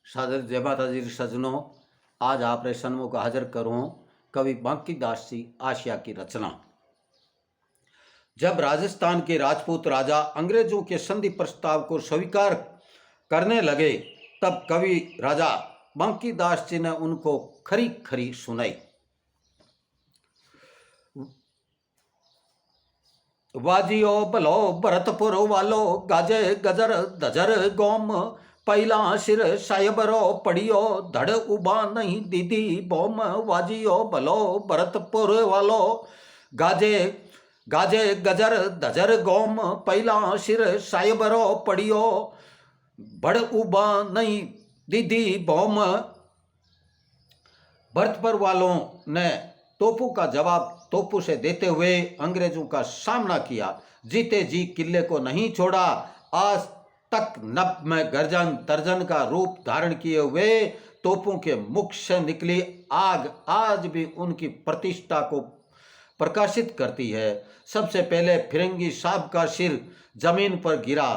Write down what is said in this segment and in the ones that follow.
सादर जय माता जी सजनों, आज आपरे सन्मुख हाजिर करूं कवि बांकीदास जी आशिया की रचना। जब राजस्थान के राजपूत राजा अंग्रेजों के संधि प्रस्ताव को स्वीकार करने लगे, तब कवि राजा बांकीदास जी ने उनको खरी खरी सुनाई। वाजियो बलो भरतपुर वालो, गाजे गजर दजर गोम, पहला सिर सायबरो पड़ियो, धड़ उबा नहीं दीदी बोम। वाजियो बलो भरतपुर वालो, गाजे गाजे गजर दजर गोम, पहला सिर सायबरो पड़ियो, भड़ उबा नहीं दीदी बोम। भरतपुर वालों ने तोपू का जवाब तोपू से देते हुए अंग्रेजों का सामना किया। जीते जी किले को नहीं छोड़ा। आज तक नभ में गर्जन तर्जन का रूप धारण किए हुए तोपों के मुख से निकली आग आज भी उनकी प्रतिष्ठा को प्रकाशित करती है। सबसे पहले फिरंगी साहब का सिर जमीन पर गिरा।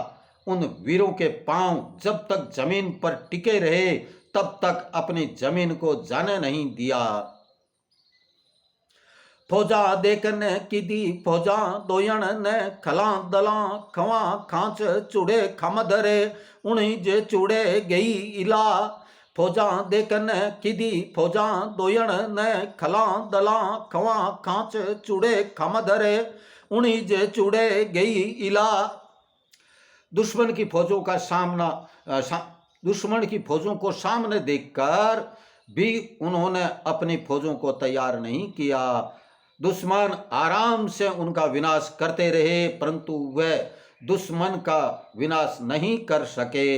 उन वीरों के पांव जब तक जमीन पर टिके रहे तब तक अपनी जमीन को जाने नहीं दिया। फौजा देखने की दी फौजा दोयण ने खला दला, खवा खांच चूड़े खमधरे, उन्हीं जे चूड़े गई इला। फौजा देखने की दी फौजा दोयण ने खला दला, खवा खांच चूड़े खमधरे, उन्हीं जे चूड़े गई इला। दुश्मन की फौजों का दुश्मन की फौजों को सामने देखकर भी उन्होंने अपनी फौजों को तैयार नहीं किया। दुश्मन आराम से उनका विनाश करते रहे, परंतु वह दुश्मन का विनाश नहीं कर सके।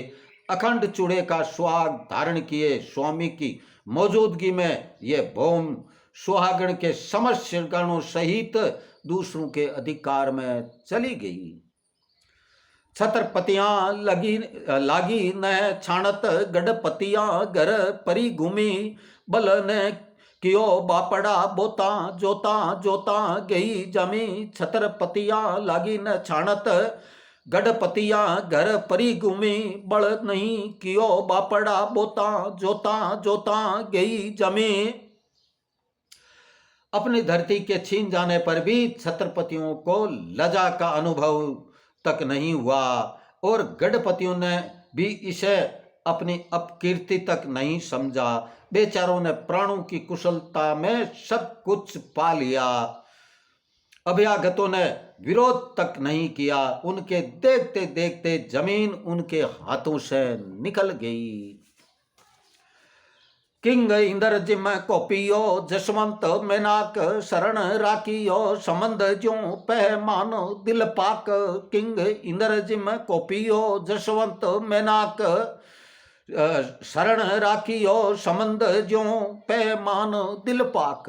अखंड चूड़े का सुहाग धारण किए स्वामी की मौजूदगी में ये भौम सुहागण के समस्त गणों सहित दूसरों के अधिकार में चली गई। छत्रपतियां लागी न छाणत, गढ़पतियां घर परी घूमी, बल ने कियो बापड़ा बोता, जोता जोता गई जमी। छत्रपतियां लागी न छाणत, गढ़पतियां घर परी घूमी, बल नहीं कियो बापड़ा बोता, जोता जोता गई जमी। अपनी धरती के छीन जाने पर भी छत्रपतियों को लज्जा का अनुभव तक नहीं हुआ और गढ़पतियों ने भी इसे अपनी अपकीर्ति तक नहीं समझा। बेचारों ने प्राणों की कुशलता में सब कुछ पा लिया। अभ्यागतों ने विरोध तक नहीं किया। उनके देखते देखते जमीन उनके हाथों से निकल गई। किंग इंद्र जिम कोपियो, जसवंत मेनाक शरण राखियो, संबंध ज्यों पहमान दिल पाक। किंग इंद्र जिम कोपियो, जसवंत मेनाक शरण राखियो, संबंध ज्यों पैमान दिल पाक।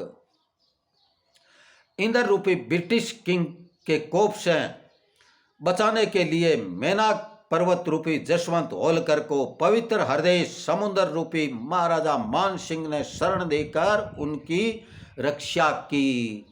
इंद्र रूपी ब्रिटिश किंग के कोप से बचाने के लिए मेनाक पर्वत रूपी जसवंत होलकर को पवित्र हृदय समुद्र रूपी महाराजा मान सिंह ने शरण देकर उनकी रक्षा की।